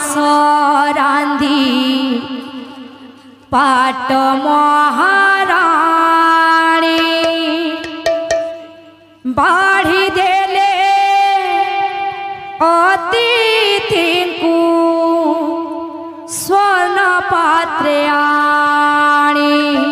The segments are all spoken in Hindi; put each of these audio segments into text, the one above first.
मांस रांधी पाट महाराणी बाढ़ी देले अतिथि को स्वर्ण पात्रे आणी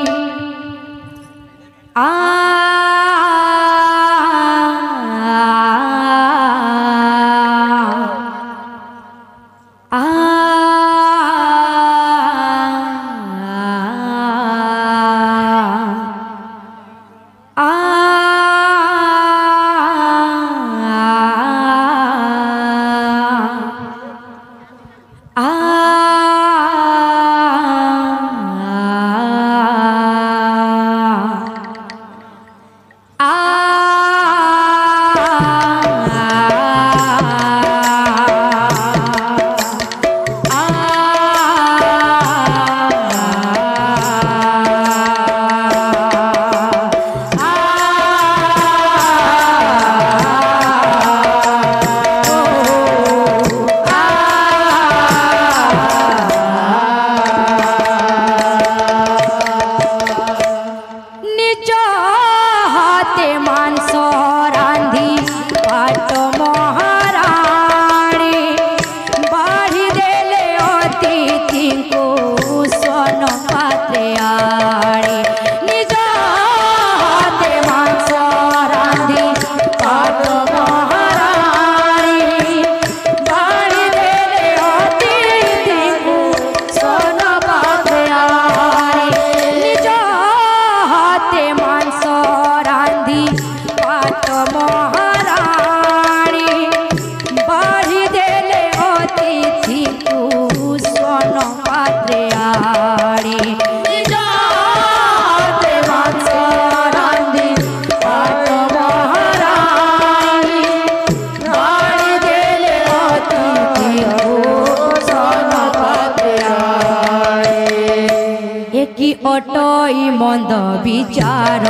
অটই মন্দ বিচার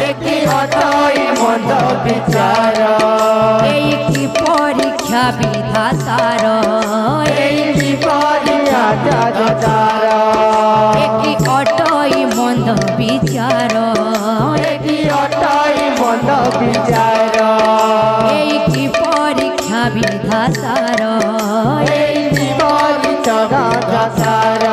একি অটই মন্দ বিচার এই কি পরীক্ষা বিধাতার এই কি পরীক্ষা বিধাতার একি অটই মন্দ বিচার একি অটই মন্দ বিচার এই কি পরীক্ষা বিধাতার এই কি পরীক্ষা বিধাতার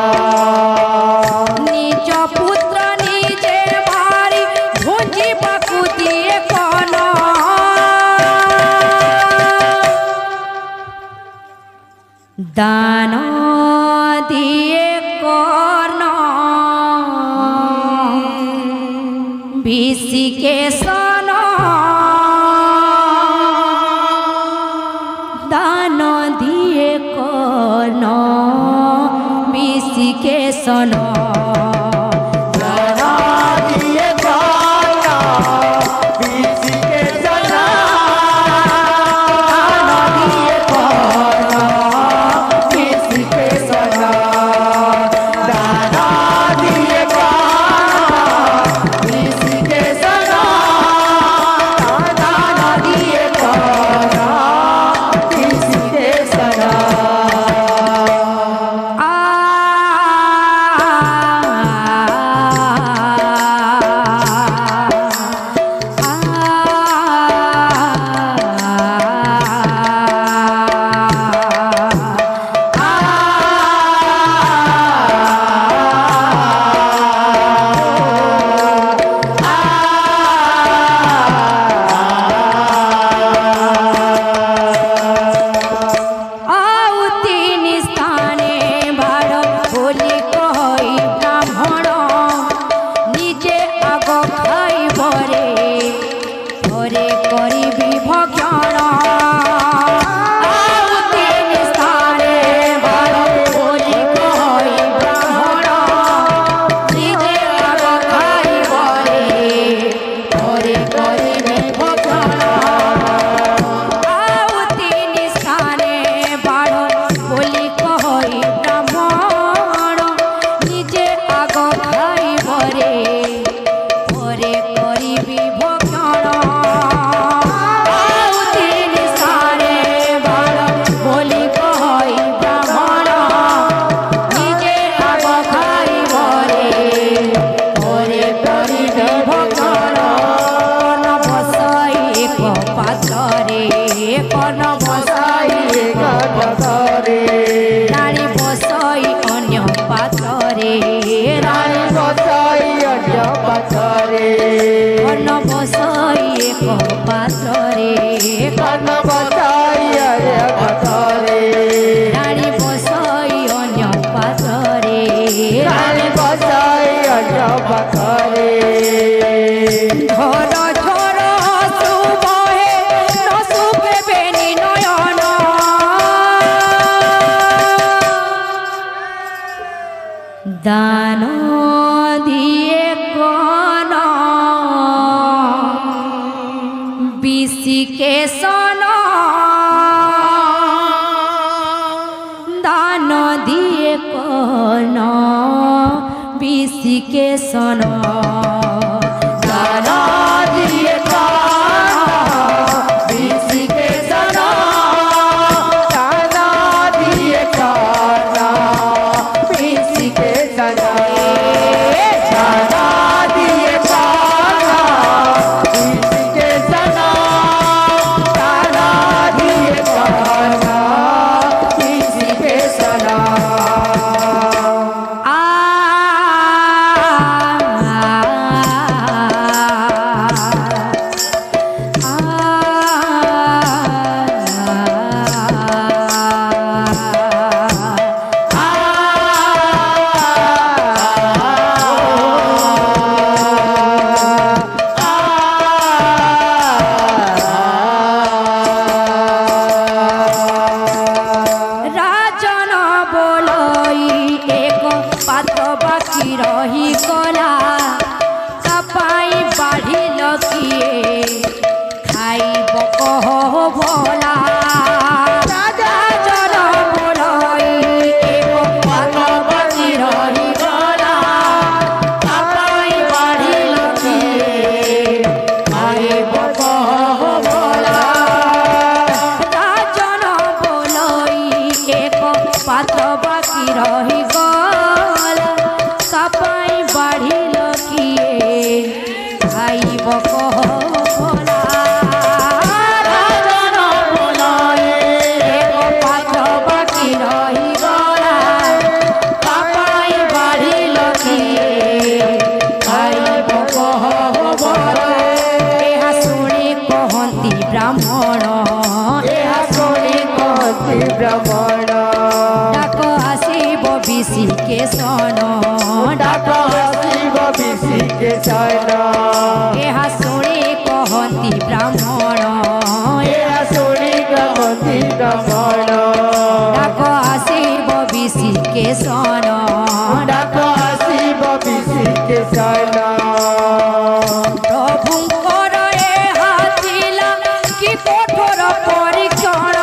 दान दिए कर्ण विषि के सन दान दिए कर्ण विषि के सन रानी बसाई अन्य पाथरे कर्ण बसाई एक पात्रे कर्ण बसाई अन्य पाथरे रानी बसाई अन्य पात्रे रानी बसाई अन्य पाथरे झर झर सुबहे न सुखे बेनी नयन दान दिए कन बिसी के सन दान दिए कन बिसी के सन दान दिए कन बिसी के सन दान दिए कन बिसी के सन दान दिए कन बिसी के सन दान दिए कन बिसी के सन राजन बोलई एक पात्र बाकी रही गला सपाई बाढ़िल किए खाइब कह भला राजन बोलई एक पात्र बाकी रही गला सपाई बाढ़िल किए खाइब कह भला राजन बोलई एक पात्र बाकी रही गला सपाई बाढ़िल किए खाइब कह भला राजन बोलई एक पात्र बाकी रही गला सपाई बाढ़िल किए खाइब कह भला ଏହା ଶୁଣି କହନ୍ତି ବ୍ରାହ୍ମଣ ଏହା ଶୁଣି କହନ୍ତି ବ୍ରାହ୍ମଣ ଡାକ ଆସିବ ବିଶି କେଶନ ଡାକ ଆସିବ ବିଶି କେଶନ ଏହା ଶୁଣି କହନ୍ତି ବ୍ରାହ୍ମଣ ଏହା ଶୁଣି କହନ୍ତି ବ୍ରାହ୍ମଣ ଡାକ ଆସିବ ବିଶି କେଶନ ଡାକ ଆସିବ ବିଶି କେଶନ ପ୍ରଭୁଙ୍କର ଏହା ଥିଲା କି କଠୋର ପରୀକ୍ଷଣ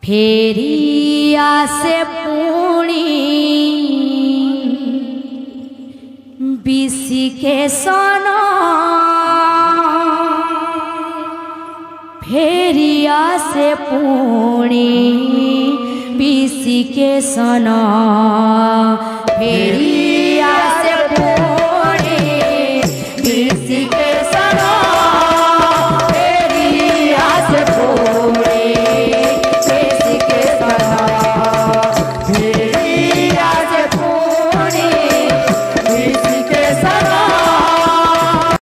ଫେରି ଆସେ ପୁଣି ବିଶି କେଶନ ଫେରି ଆସେ ପୁଣି ବିଶି କେଶନ ଫେରି ଆସେ ପୁଣି